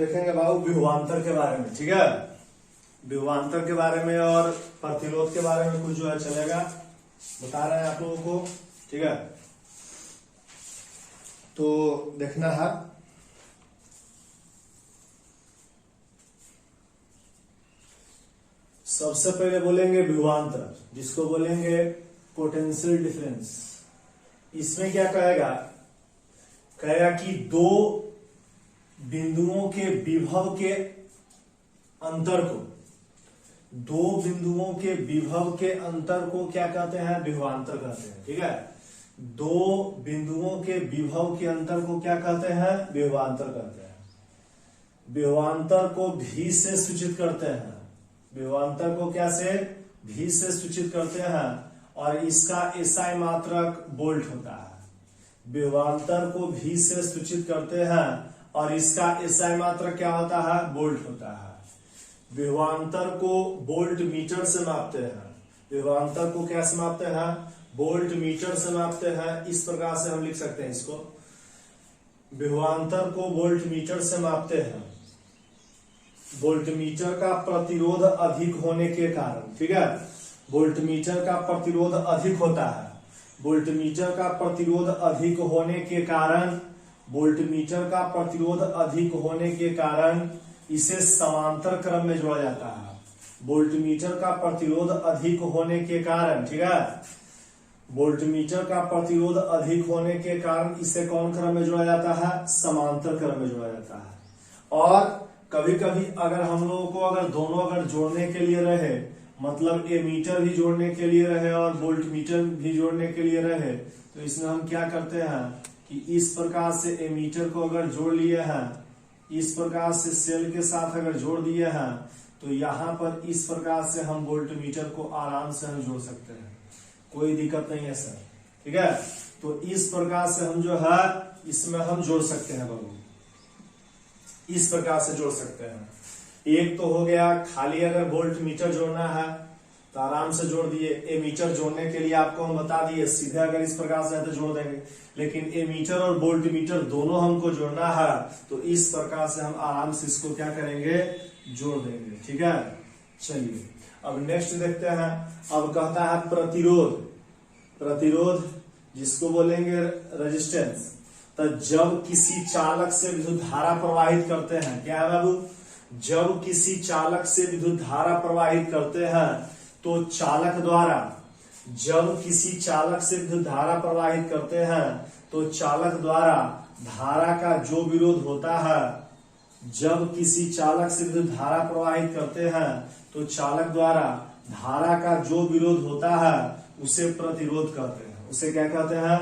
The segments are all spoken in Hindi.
देखेंगे बाबू विभवांतर के बारे में, ठीक है। विभवांतर के बारे में और प्रतिरोध के बारे में कुछ जो है चलेगा, बता रहे हैं आप लोगों को, ठीक है। तो देखना है, सबसे पहले बोलेंगे विभवांतर, जिसको बोलेंगे पोटेंशियल डिफरेंस। इसमें क्या कहेगा कि दो बिंदुओं के विभव के अंतर को, दो बिंदुओं के विभव के अंतर को क्या कहते हैं? विभवांतर कहते हैं, ठीक है। दो बिंदुओं के विभव के अंतर को क्या कहते हैं? विभवांतर कहते हैं। विभवांतर को भी से सूचित करते हैं। विभवांतर को क्या से? भी से सूचित करते हैं, और इसका एसआई मात्रक वोल्ट होता है। विभवांतर को भी से सूचित करते हैं और इसका एसआई मात्रक क्या होता है? वोल्ट होता है। विभवांतर को वोल्ट मीटर से मापते हैं। विभवांतर को क्या से मापते हैं? वोल्ट मीटर से मापते हैं। इस प्रकार से हम लिख सकते हैं इसको, विभवांतर को वोल्ट मीटर से मापते हैं। वोल्ट मीटर का प्रतिरोध अधिक होने के कारण, ठीक है, वोल्ट मीटर का प्रतिरोध अधिक होता है। वोल्ट मीटर का प्रतिरोध अधिक होने के कारण, वोल्ट मीटर का प्रतिरोध अधिक होने के कारण इसे समांतर क्रम में जोड़ा जाता है। वोल्ट मीटर का प्रतिरोध अधिक होने के कारण, ठीक है, वोल्ट मीटर का प्रतिरोध अधिक होने के कारण इसे कौन क्रम में जोड़ा जाता है? समांतर क्रम में जोड़ा जाता है। और कभी कभी अगर हम लोगों को अगर दोनों अगर जोड़ने के लिए रहे, मतलब एमीटर भी जोड़ने के लिए रहे और वोल्ट मीटर भी जोड़ने के लिए रहे, तो इसमें हम क्या करते हैं कि इस प्रकार से एमीटर को अगर जोड़ लिए हैं, इस प्रकार से सेल के साथ अगर जोड़ दिए हैं, तो यहाँ पर इस प्रकार से हम वोल्ट मीटर को आराम से हम जोड़ सकते हैं, कोई दिक्कत नहीं है सर, ठीक है। तो इस प्रकार से हम जो है इसमें हम जोड़ सकते हैं बाबू, इस प्रकार से जोड़ सकते हैं। एक तो हो गया खाली अगर वोल्ट मीटर जोड़ना है तो आराम से जोड़ दिए। एमीटर जोड़ने के लिए आपको हम बता दिए, सीधे अगर इस प्रकार से है तो जोड़ देंगे, लेकिन एमीटर और वोल्ट मीटर दोनों हमको जोड़ना है, तो इस प्रकार से हम आराम से इसको क्या करेंगे? जोड़ देंगे, ठीक है। चलिए अब नेक्स्ट देखते हैं। अब कहता है प्रतिरोध। प्रतिरोध जिसको बोलेंगे रेजिस्टेंस। तो जब किसी चालक से विद्युत धारा प्रवाहित करते हैं, क्या है बाबू? जब किसी चालक से विद्युत धारा प्रवाहित करते हैं तो चालक द्वारा, जब किसी चालक से विद्युत धारा प्रवाहित करते हैं तो चालक द्वारा धारा का जो विरोध होता है, जब किसी चालक से विद्युत धारा प्रवाहित करते हैं तो चालक द्वारा धारा का जो विरोध होता है उसे प्रतिरोध कहते हैं। उसे क्या कहते हैं?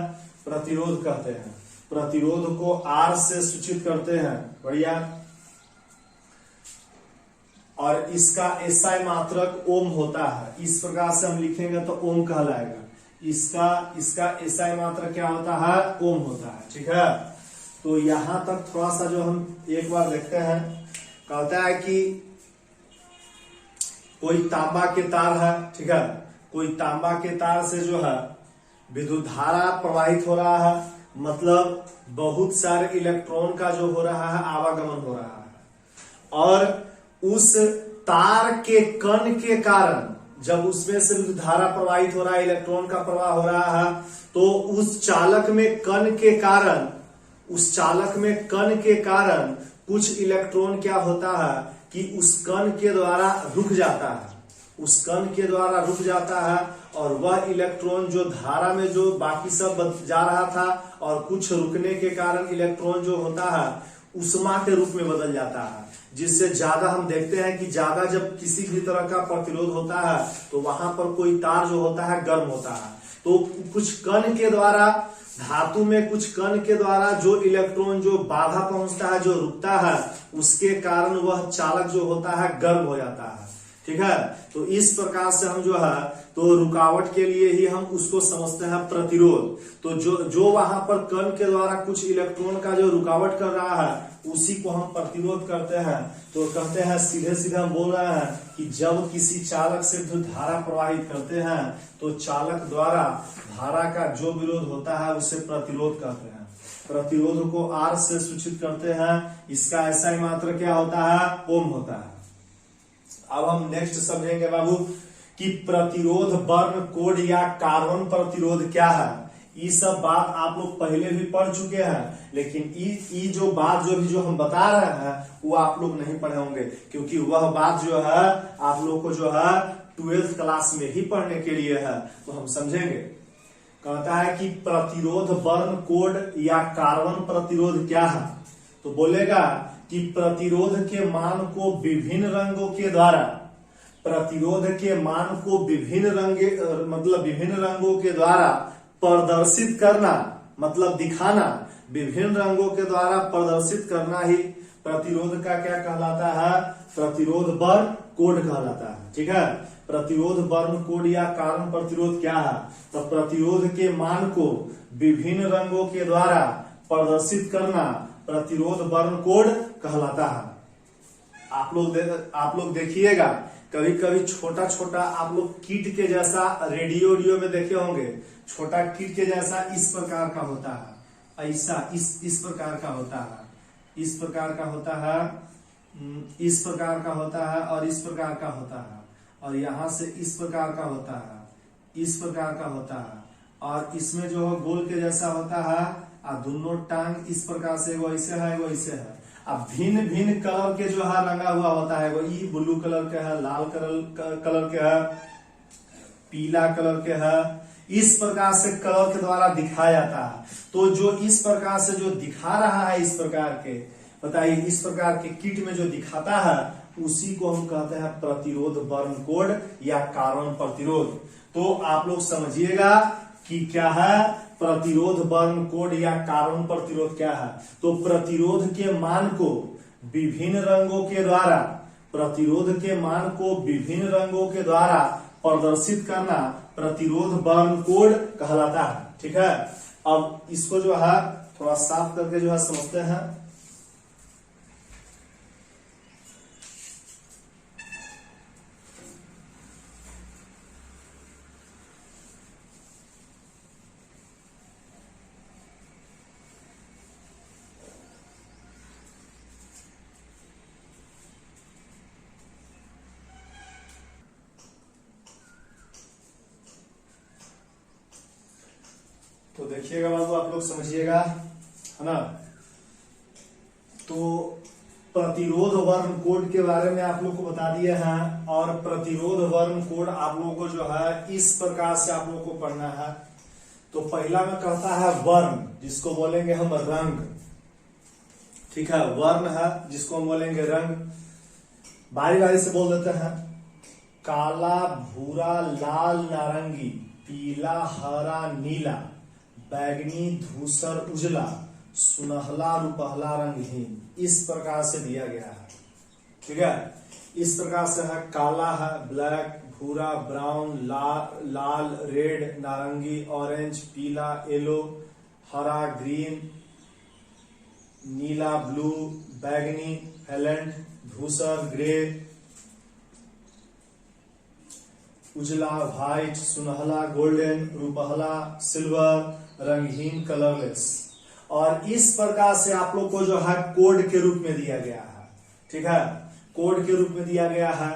प्रतिरोध कहते हैं। प्रतिरोध को आर से सूचित करते हैं, बढ़िया, और इसका एसआई मात्रक ओम होता है। इस प्रकार से हम लिखेंगे तो ओम कहलाएगा। इसका एसआई मात्रक क्या होता है? ओम होता है, ठीक है। तो यहां तक थोड़ा सा जो हम एक बार देखते हैं, कहता है कि कोई तांबा के तार है, ठीक है, कोई तांबा के तार से जो है विद्युत धारा प्रवाहित हो रहा है, मतलब बहुत सारे इलेक्ट्रॉन का जो हो रहा है आवागमन हो रहा है, और उस तार के कण के कारण जब उसमें से विद्युत धारा प्रवाहित हो रहा है, इलेक्ट्रॉन का प्रवाह हो रहा है, तो उस चालक में कण के कारण, उस चालक में कण के कारण कुछ इलेक्ट्रॉन क्या होता है कि उस कण के द्वारा रुक जाता है, उस कण के द्वारा रुक जाता है, और वह इलेक्ट्रॉन जो धारा में जो बाकी सब जा रहा था और कुछ रुकने के कारण इलेक्ट्रॉन जो होता है उष्मा के रूप में बदल जाता है। जिससे ज्यादा हम देखते हैं कि ज्यादा जब किसी भी तरह का प्रतिरोध होता है तो वहां पर कोई तार जो होता है गर्म होता है, तो कुछ कण के द्वारा, धातु में कुछ कण के द्वारा जो इलेक्ट्रॉन जो बाधा पहुंचता है, जो रुकता है, उसके कारण वह चालक जो होता है गर्म हो जाता है, ठीक है। तो इस प्रकार से हम जो है तो रुकावट के लिए ही हम उसको समझते हैं प्रतिरोध। तो जो वहां पर कण के द्वारा कुछ इलेक्ट्रॉन का जो रुकावट कर रहा है उसी को हम प्रतिरोध करते हैं। तो कहते हैं सीधे सीधे हम बोल रहे हैं कि जब किसी चालक से विद्युत धारा प्रवाहित करते हैं तो चालक द्वारा धारा का जो विरोध होता है उसे प्रतिरोध कहते हैं। प्रतिरोध को R से सूचित करते हैं। इसका SI मात्रा क्या होता है? ओम होता है। अब हम नेक्स्ट समझेंगे बाबू कि प्रतिरोध बर्न कोड या कार्बन प्रतिरोध क्या है। ये सब बात आप लोग पहले भी पढ़ चुके हैं, लेकिन ये जो बात जो हम बता रहे हैं वो आप लोग नहीं पढ़े होंगे, क्योंकि वह बात जो है आप लोग को जो है 12th क्लास में ही पढ़ने के लिए है। तो हम समझेंगे। कहता है कि प्रतिरोध बर्न कोड या कार्बन प्रतिरोध क्या है। तो बोलेगा कि प्रतिरोध के मान को विभिन्न रंगों के द्वारा, प्रतिरोध के मान को विभिन्न रंगों के द्वारा प्रदर्शित करना, मतलब दिखाना, विभिन्न रंगों के द्वारा प्रदर्शित करना ही प्रतिरोध का क्या कहलाता है? प्रतिरोध बर्न कोड कहलाता है। ठीक है, प्रतिरोध बर्न कोड या कार्बन प्रतिरोध क्या है? तो प्रतिरोध के मान को विभिन्न रंगों के द्वारा प्रदर्शित करना प्रतिरोध बर्न कोड कहलाता है। आप लोग देखिएगा, कभी कभी छोटा छोटा आप लोग कीट के जैसा रेडियो में देखे होंगे। छोटा कीट के जैसा इस प्रकार का होता है, ऐसा इस प्रकार का होता है, इस प्रकार का होता है, इस प्रकार का होता है और इस प्रकार का होता है, और यहां से इस प्रकार का होता है, इस प्रकार का होता है, और इसमें जो है गोल के जैसा होता है, और दोनों टांग इस प्रकार से वो ऐसे है, वो ऐसे है। अब भिन्न भिन्न कलर के जो है रंगा हुआ होता है, वो ई ब्लू कलर के है, लाल कलर के है, पीला कलर के है। इस प्रकार से कलर के द्वारा दिखाया जाता है। तो जो इस प्रकार से जो दिखा रहा है, इस प्रकार के बताइए, इस प्रकार के किट में जो दिखाता है उसी को हम कहते हैं प्रतिरोध बर्न कोड या कार्बन प्रतिरोध। तो आप लोग समझिएगा कि क्या है प्रतिरोध बर्न कोड या कार्बन प्रतिरोध क्या है। तो प्रतिरोध के मान को विभिन्न रंगों के द्वारा, प्रतिरोध के मान को विभिन्न रंगों के द्वारा प्रदर्शित करना प्रतिरोध बर्न कोड कहलाता है। ठीक है, अब इसको जो है थोड़ा साफ करके जो है समझते हैं। तो देखिएगा बाबू, आप लोग समझिएगा, है ना। तो प्रतिरोध वर्ण कोड के बारे में आप लोग को बता दिए हैं, और प्रतिरोध वर्ण कोड आप लोगों को जो है इस प्रकार से आप लोग को पढ़ना है। तो पहला में कहता है वर्ण, जिसको बोलेंगे हम रंग। ठीक है, वर्ण है जिसको हम बोलेंगे रंग। बारी बारी से बोल देते हैं। काला, भूरा, लाल, नारंगी, पीला, हरा, नीला, बैगनी, धूसर, उजला, सुनहला, रुपहला, रंगहीन, इस प्रकार से दिया गया है। ठीक है, इस प्रकार से है। काला है ब्लैक, भूरा ब्राउन, लाल रेड, नारंगी ऑरेंज, पीला येलो, हरा ग्रीन, नीला ब्लू, बैगनी हेलेंड, धूसर ग्रे, उजला व्हाइट, सुनहला गोल्डन, रुपहला सिल्वर, रंगहीन कलरलेस। और इस प्रकार से आप लोग को जो है कोड के रूप में दिया गया है। ठीक है, कोड के रूप में दिया गया है।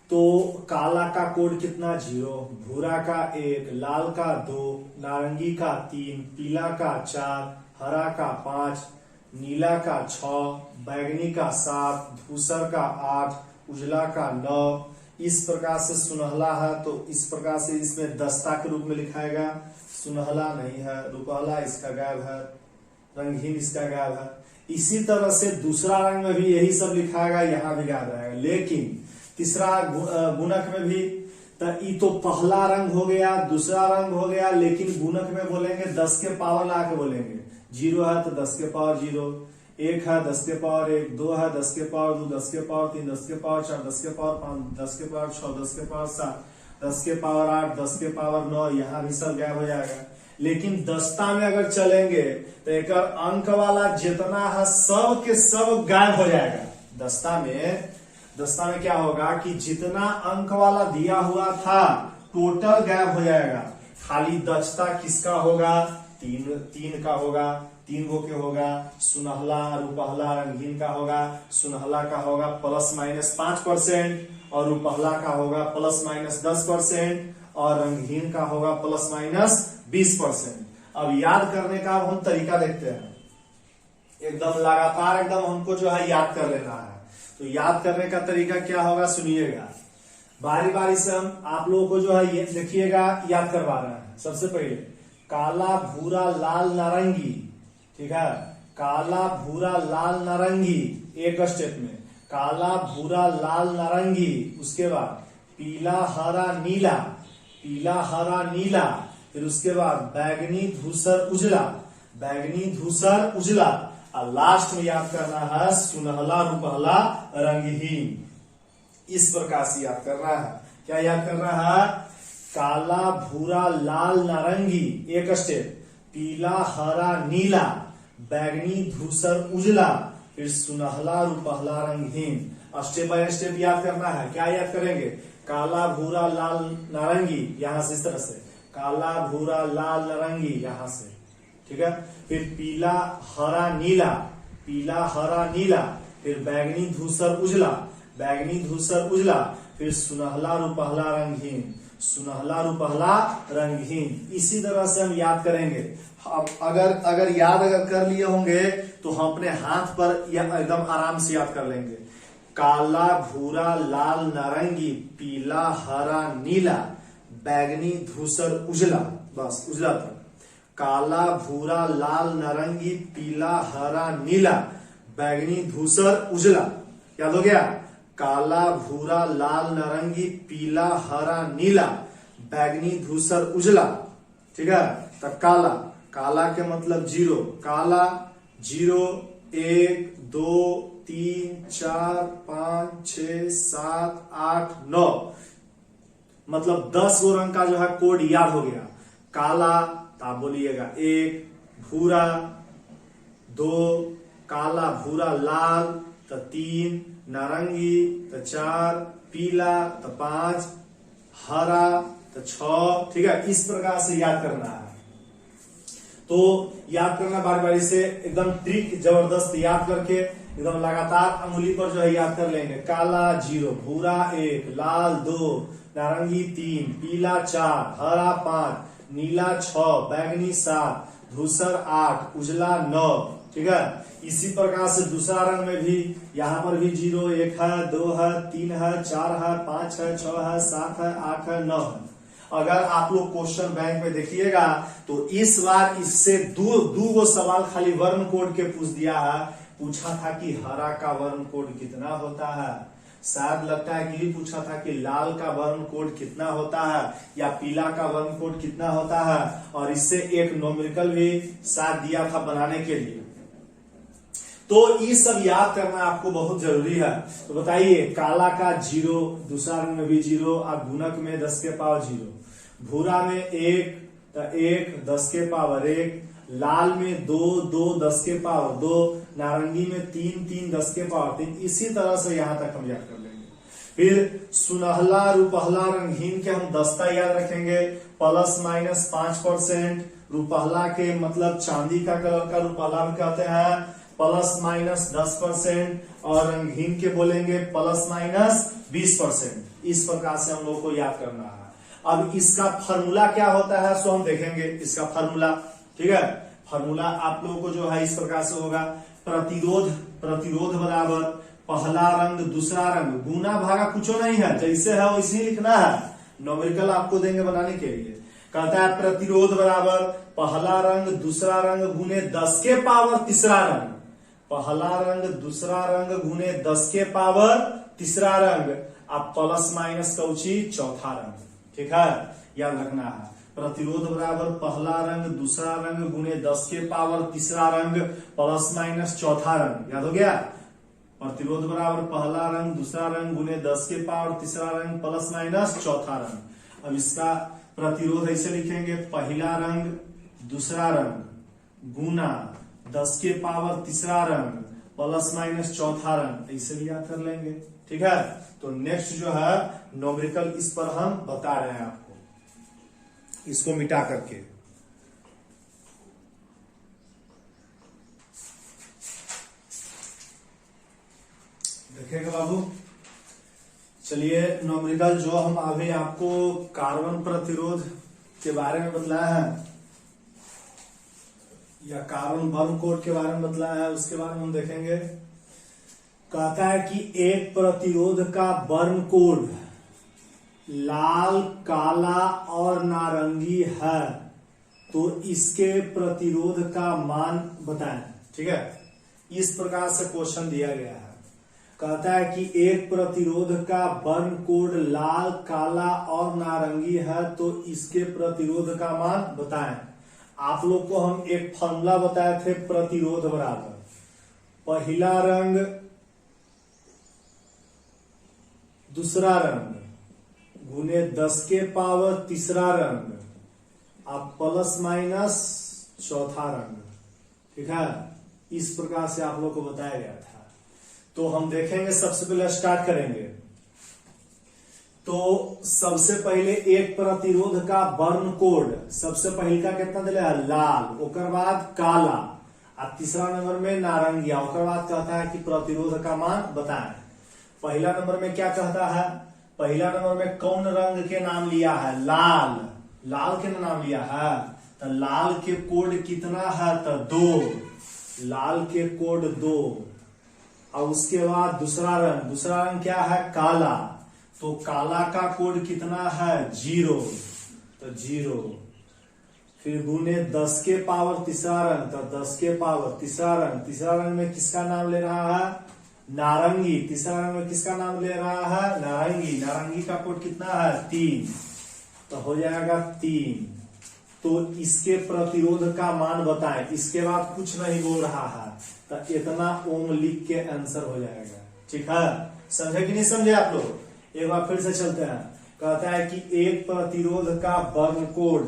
तो काला का कोड कितना? 0, भूरा का 1, लाल का 2, नारंगी का 3, पीला का 4, हरा का 5, नीला का 6, बैगनी का 7, धूसर का 8, उजला का 9। इस प्रकार से सुनहला है, तो इस प्रकार से इसमें दस्ता के रूप में लिखाएगा। सुनहला नहीं है, रुपहला इसका गायब है, रंगहीन इसका गायब है। इसी तरह से दूसरा रंग में भी यही सब लिखाएगा, यहाँ भी गायब रहेगा। लेकिन तीसरा गुणक में भी तो पहला रंग हो गया, दूसरा रंग हो गया, लेकिन गुणक में बोलेंगे 10 के पावर ला के बोलेंगे। 0 है तो 10 के पावर 0, 1 है 10 के पावर 1, 2 है 10 के पावर 2, 10 के पावर 3, 10 के पावर 4, 10 के पावर 5, 10 के पावर 6, 10 के पावर 7, 10 के पावर 8, 10 के पावर 9, यहाँ भी सब गायब हो जाएगा। लेकिन दस्ता में अगर चलेंगे तो एक अंक वाला जितना है सब के सब गायब हो जाएगा। दस्ता में क्या होगा कि जितना अंक वाला दिया हुआ था टोटल गायब हो जाएगा। खाली दक्षता किसका होगा? 3 का होगा। 3 गो के होगा, सुनहला रुपहला रंगहीन का होगा, सुनहला का होगा ±5% और रुपहला का होगा ±10% और रंगहीन का होगा ±20%। अब याद करने का अब हम तरीका देखते हैं, एकदम लगातार एकदम हमको जो है याद कर लेना है। तो याद करने का तरीका क्या होगा सुनिएगा, बारी बारी से हम आप लोगों को जो है ये देखिएगा याद करवा रहे हैं। सबसे पहले काला भूरा लाल नारंगी, ठीक है, काला भूरा लाल नारंगी एक स्टेप में, काला भूरा लाल नारंगी, उसके बाद पीला हरा नीला, पीला हरा नीला, फिर उसके बाद बैगनी धूसर उजला, बैगनी धूसर उजला, और लास्ट में याद करना है सुनहला रुपहला रंगहीन। इस प्रकार से याद करना है। क्या याद करना है, काला भूरा लाल नारंगी एक स्टेप, पीला हरा नीला, बैगनी धूसर उजला, फिर सुनहला रुपहला रंगहीन। स्टेप बाय स्टेप याद करना है। क्या याद करेंगे, काला भूरा लाल नारंगी, यहां से इस तरह से, काला भूरा लाल नारंगी यहां से, ठीक है, फिर पीला हरा नीला, पीला हरा नीला, फिर बैगनी धूसर उजला, बैगनी धूसर उजला, फिर सुनहला रुपहला रंगहीन, सुनहला रुपहला रंगहीन। इसी तरह से हम याद करेंगे। अब अगर याद कर लिए होंगे तो हम अपने हाथ पर या एकदम आराम से याद कर लेंगे। काला भूरा लाल नारंगी, पीला हरा नीला, बैगनी धूसर उजला, बस उजला तक। काला भूरा लाल नारंगी, पीला हरा नीला, बैगनी धूसर उजला, याद हो गया। काला भूरा लाल नारंगी, पीला हरा नीला, बैगनी धूसर उजला, ठीक है। तो काला, काला के मतलब 0, काला 0 1 2 3 4 5 6 7 8 9, मतलब 10 गो रंग का जो है कोड याद हो गया। काला तो आप बोलिएगा 1, भूरा 2, काला भूरा लाल तो 3, नारंगी तो 4, पीला तो 5, हरा तो 6, ठीक है। इस प्रकार से याद करना है। तो याद करना बारी बारी से, एकदम ट्रिक जबरदस्त याद करके एकदम लगातार अंगुली पर जो है याद कर लेंगे। काला 0, भूरा 1, लाल 2, नारंगी 3, पीला 4, हरा 5, नीला 6, बैगनी 7, धूसर 8, उजला 9, ठीक है। इसी प्रकार से दूसरा रंग में भी यहाँ पर भी 0 1 है, 2 है, 3 है, 4 है, 5 है, 6 है, 7 है, 8 है, 9 है। अगर आप लोग क्वेश्चन बैंक में देखिएगा तो इस बार इससे दो गो सवाल खाली वर्ण कोड के पूछ दिया है। पूछा था कि हरा का वर्ण कोड कितना होता है, शायद लगता है कि पूछा था कि लाल का वर्ण कोड कितना होता है या पीला का वर्ण कोड कितना होता है, और इससे एक न्यूमेरिकल भी साथ दिया था बनाने के लिए। तो ये सब याद करना आपको बहुत जरूरी है। तो बताइए, काला का 0, दूसरा रंग में भी 0, और गुणक में 10 के पावर 0, भूरा में 1 तो 1 10 के पावर 1, लाल में 2 2 10 के पावर 2, नारंगी में 3 3 10 के पावर 3। इसी तरह से यहां तक हम याद कर लेंगे। फिर सुनहला रुपहला रंगहीन के हम दस्ता याद रखेंगे, ±5%। रुपहला के मतलब चांदी का कलर का रुपहला भी कहते हैं, ±10%, और रंगहीन के बोलेंगे ±20%। इस प्रकार से हम लोगों को याद करना है। अब इसका फार्मूला क्या होता है सो हम देखेंगे इसका फार्मूला, ठीक है। फार्मूला आप लोगों को जो है इस प्रकार से होगा, प्रतिरोध बराबर पहला रंग दूसरा रंग, गुना भागा कुछ नहीं है, जैसे है वैसे ही लिखना है। न्यूमेरिकल आपको देंगे बनाने के लिए। कहता है प्रतिरोध बराबर पहला रंग दूसरा रंग गुने 10 के पावर तीसरा रंग, पहला रंग दूसरा रंग गुने 10 के पावर तीसरा रंग, अब प्लस माइनस कौची चौथा रंग, ठीक है, याद रखना है। प्रतिरोध बराबर पहला रंग दूसरा रंग गुने 10 के पावर तीसरा रंग प्लस माइनस चौथा रंग, याद हो गया। प्रतिरोध बराबर पहला रंग दूसरा रंग गुने 10 के पावर तीसरा रंग प्लस माइनस चौथा रंग। अब इसका प्रतिरोध ऐसे लिखेंगे, पहला रंग दूसरा रंग गुना 10 के पावर तीसरा रंग प्लस माइनस चौथा रंग, ऐसे भी याद कर लेंगे, ठीक है। तो नेक्स्ट जो है न्यूमेरिकल, इस पर हम बता रहे हैं आपको, इसको मिटा करके। देखेंगे बाबू। चलिए न्यूमेरिकल जो हम अभी आपको कार्बन प्रतिरोध के बारे में बतलाया है या कार्बन बर्न कोड के बारे में बतलाया है, उसके बारे में हम देखेंगे। कहता है कि एक प्रतिरोध का बर्न कोड लाल, काला और नारंगी है तो इसके प्रतिरोध का मान बताएं। ठीक है, इस प्रकार से क्वेश्चन दिया गया है। कहता है कि एक प्रतिरोध का बर्न कोड लाल, काला और नारंगी है तो इसके प्रतिरोध का मान बताएं। आप लोग को हम एक फॉर्मूला बताए थे, प्रतिरोध बराबर पहला रंग दूसरा रंग गुने 10 के पावर तीसरा रंग अब प्लस माइनस चौथा रंग। ठीक है, इस प्रकार से आप लोग को बताया गया था। तो हम देखेंगे, सबसे पहले स्टार्ट करेंगे। तो सबसे पहले एक प्रतिरोध का बर्न कोड, सबसे पहले का कितना दिला है लाल, ओकर बाद काला और तीसरा नंबर में नारंगिया। ओकर बाद कहता है कि प्रतिरोध का मान बताएं। पहला नंबर में क्या कहता है, पहला नंबर में कौन रंग के नाम लिया है, लाल, लाल के नाम लिया है। तो लाल के कोड कितना है, तो 2, लाल के कोड 2। और उसके बाद दूसरा रंग क्या है, काला, तो काला का कोड कितना है 0, तो 0। फिर गुने 10 के पावर तीसरा रंग, तो 10 के पावर तीसरा रंग में किसका नाम ले रहा है, नारंगी। तीसरा रंग में किसका नाम ले रहा है, नारंगी का कोड कितना है 3, तो हो जाएगा 3। तो इसके प्रतिरोध का मान बताएं। इसके बाद कुछ नहीं बोल रहा है, तो इतना ओम लिख के आंसर हो जाएगा। ठीक है, समझे कि नहीं समझे आप लोग? एक बार फिर से चलते हैं। कहता है कि एक प्रतिरोध का बर्न कोड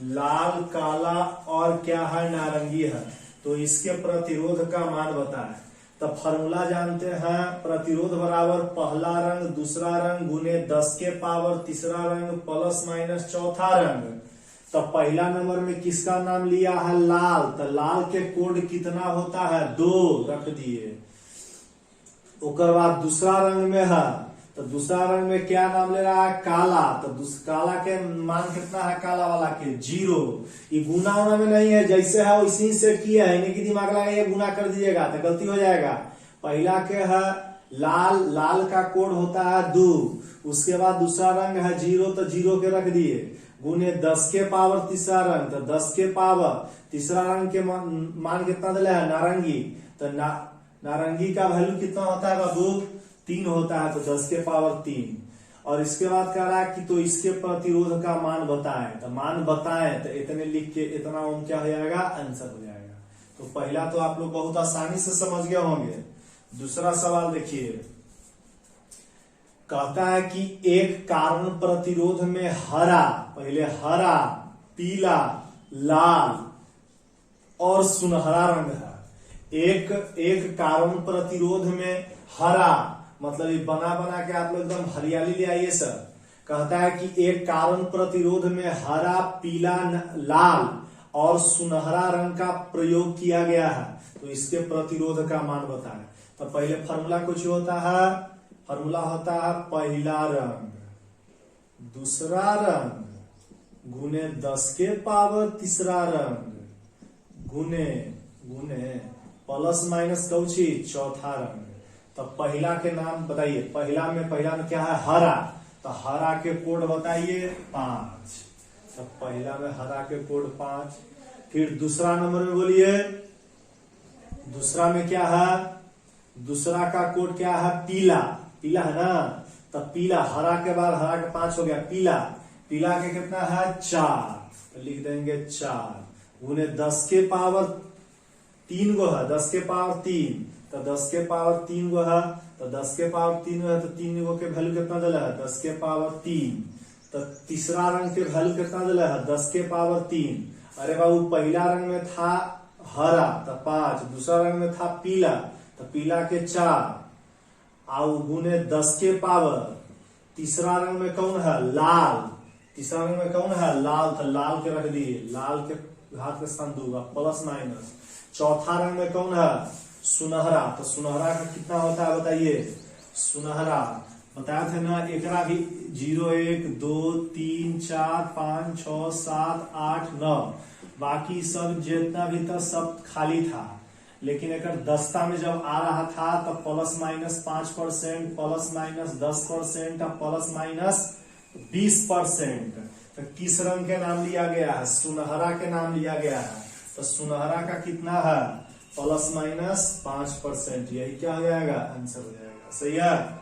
लाल, काला और क्या है, नारंगी है तो इसके प्रतिरोध का मान बताएं। तो फॉर्मूला जानते हैं, प्रतिरोध बराबर पहला रंग दूसरा रंग गुने 10 के पावर तीसरा रंग प्लस माइनस चौथा रंग। तो पहला नंबर में किसका नाम लिया है, लाल, तो लाल के कोड कितना होता है 2, रख दिए। ओकर बाद दूसरा रंग में है, तो दूसरा रंग में क्या नाम ले रहा है, काला, तो काला के मान कितना है, काला वाला के 0। ये गुना उना में नहीं है, जैसे है वैसे ही सेट किया है, इन्हीं की दिमाग लगा ये गुना कर दीजिएगा तो गलती हो जाएगा। पहला के है लाल, लाल का कोड होता है 2। उसके बाद दूसरा रंग है 0, तो 0 के रख दिए गुने 10 के पावर तीसरा रंग, तो 10 के पावर तीसरा रंग के मान कितना दिला है, नारंगी, तो नारंगी का वैल्यू कितना होता है बाबू, 3 होता है, तो 10 के पावर 3। और इसके बाद कह रहा है कि तो इसके प्रतिरोध का मान बताएं। तो मान बताएं तो इतने लिख के इतना ओम क्या हो जाएगा, आंसर हो जाएगा। तो पहला तो आप लोग बहुत आसानी से समझ गए होंगे। दूसरा सवाल देखिए, कहता है कि एक कार्बन प्रतिरोध में हरा, पहले हरा, पीला, लाल और सुनहरा रंग है। एक कार्बन प्रतिरोध में हरा, मतलब ये बना बना के आप लोग एकदम हरियाली ले आइए सर। कहता है कि एक कार्बन प्रतिरोध में हरा, पीला, लाल और सुनहरा रंग का प्रयोग किया गया है तो इसके प्रतिरोध का मान बताएं। तो पहले फॉर्मूला कुछ होता है, फॉर्मूला होता है पहला रंग दूसरा रंग गुने 10 के पावर तीसरा रंग गुने प्लस माइनस कौची चौथा रंग। तो पहला के नाम बताइए, पहला में क्या है, हरा, तो हरा के कोड बताइए 5। तो पहला में हरा के कोड 5। फिर दूसरा नंबर में बोलिए, दूसरा में क्या है, दूसरा का कोड क्या है, पीला, पीला है ना। तो पीला, हरा के बाद हरा के 5 हो गया, पीला, पीला के कितना है 4, तो लिख देंगे 4 गुने 10 के पावर 3 गो है, 10 के पावर 3, तो 10 के पावर 3 गो है, तो 10 के पावर 3 है, तो 3 गो के वैल्यू कितना दिला है 10 के पावर 3। तो तीसरा रंग के वैल्यू कितना दिला है 10 के पावर 3। अरे बाबू पहला रंग में था हरा तो 5, दूसरा रंग में था पीला तो पीला के 4 और गुने 10 के पावर। तीसरा रंग में कौन है, लाल, तीसरा रंग में कौन है, लाल, तो लाल के रख दिए, लाल के घात के स्थान 2 प्लस माइनस। चौथा रंग में कौन है, सुनहरा, तो सुनहरा का कितना होता है बताइए सुनहरा बताया थे ना, एकरा भी 0 1 2 3 4 5 6 7 8 9 बाकी सब जितना भी था सब खाली था, लेकिन एक दस्ता में जब आ रहा था तब ±5%, ±10% और ±20%। तो किस रंग के नाम लिया गया है? सुनहरा के नाम लिया गया है। तो सुनहरा का कितना है? ±5%। यही क्या हो जाएगा? आंसर हो जाएगा। सही है।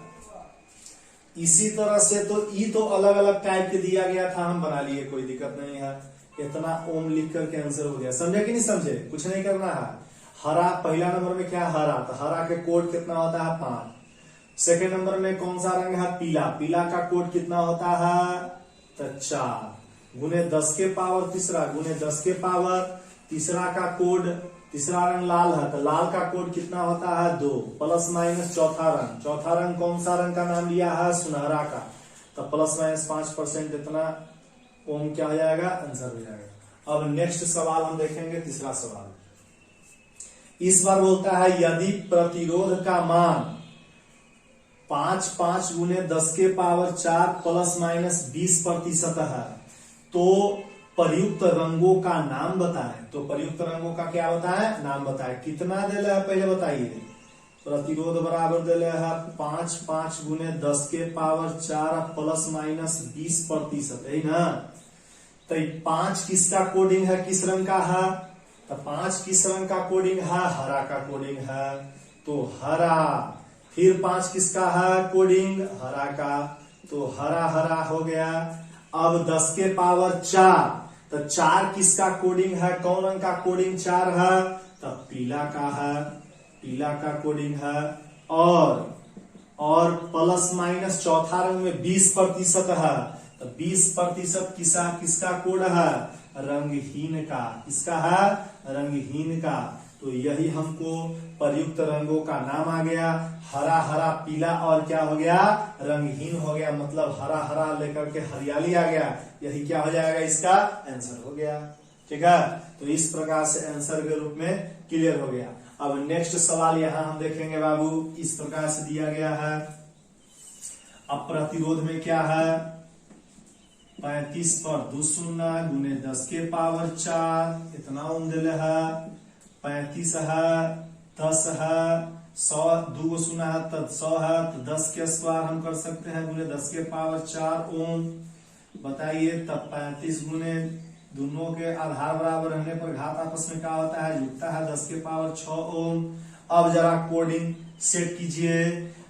इसी तरह से तो ई तो अलग अलग टाइप के दिया गया था, हम बना लिए, कोई दिक्कत नहीं है। इतना ओम लिख करके आंसर हो गया। समझे कि नहीं समझे? कुछ नहीं करना है। हरा पहला नंबर में क्या? हरा। तो हरा के कोड कितना होता है? 5। सेकेंड नंबर में कौन सा रंग है? पीला। पीला का कोड कितना होता है? तो 4 गुने 10 के पावर तीसरा गुने 10 के पावर तीसरा का कोड, तीसरा रंग लाल है तो लाल का कोड कितना होता है? 2 ± चौथा रंग। चौथा रंग कौन सा रंग का नाम लिया है? सुनहरा का। तो ±5% इतना ओम क्या हो जाएगा? आंसर हो जाएगा। अब नेक्स्ट सवाल हम देखेंगे, तीसरा सवाल। इस बार बोलता है यदि प्रतिरोध का मान 5 गुने 10 के पावर 4 ±20% है तो प्रयुक्त रंगों का नाम बताएं। तो प्रयुक्त रंगों का क्या बताएं? नाम बताएं। कितना दिले है पहले बताइए। प्रतिरोध बराबर दिले है 5 गुने 10 के पावर 4 ±20%, है ना। तो 5 किसका कोडिंग है? किस रंग का है? तो 5 किस रंग का कोडिंग है? हरा का कोडिंग है। तो हरा। फिर 5 किसका है कोडिंग? हरा का। तो हरा हरा हो गया। अब 10 के पावर 4, तो 4 किसका कोडिंग है? कौन रंग का कोडिंग 4 है? तो पीला का है। पीला का कोडिंग है। और प्लस माइनस चौथा रंग में 20% है। तो 20% किसका कोड है? रंगहीन का। किसका है? रंगहीन का। तो यही हमको प्रयुक्त रंगों का नाम आ गया। हरा हरा पीला और क्या हो गया? रंगहीन हो गया। मतलब हरा हरा लेकर के हरियाली आ गया। यही क्या हो जाएगा? इसका आंसर हो गया। ठीक है। तो इस प्रकार से आंसर के रूप में क्लियर हो गया। अब नेक्स्ट सवाल यहां हम देखेंगे बाबू। इस प्रकार से दिया गया है। अब प्रतिरोध में क्या है? 35 पर 2 शून्य गुने 10 के पावर 4 इतना ओम दिले है। 35 है, 10 है, 100 2 शून्य है तो 100 है। तो 10 के स्क्वायर हम कर सकते हैं गुने 10 के पावर 4 ओम। बताइए तब 35 गुने दोनों के आधार बराबर रहने पर घात आपस में क्या होता है? जुड़ता है। 10 के पावर 6 ओम। अब जरा कोडिंग सेट कीजिए।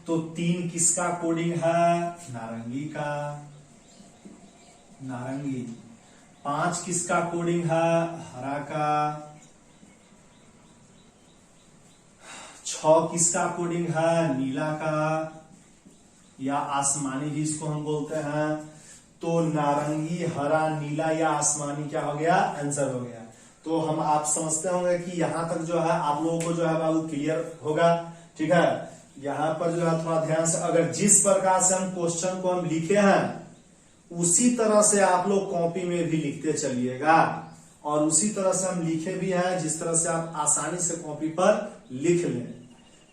तो 3 किसका कोडिंग है? नारंगी का। नारंगी। 5 किसका कोडिंग है? हरा का। 6 किसका कोडिंग है? नीला का या आसमानी जिसको हम बोलते हैं। तो नारंगी, हरा, नीला या आसमानी क्या हो गया? आंसर हो गया। तो हम आप समझते होंगे कि यहां तक जो है आप लोगों को जो है बाबू क्लियर होगा। ठीक है। यहाँ पर जो है थोड़ा ध्यान से, अगर जिस प्रकार से हम क्वेश्चन को हम लिखे हैं उसी तरह से आप लोग कॉपी में भी लिखते चलिएगा। और उसी तरह से हम लिखे भी हैं जिस तरह से आप आसानी से कॉपी पर लिख लें।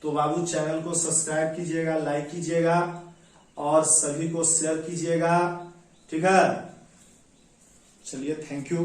तो बाबू चैनल को सब्सक्राइब कीजिएगा, लाइक कीजिएगा और सभी को शेयर कीजिएगा। ठीक है। चलिए, थैंक यू।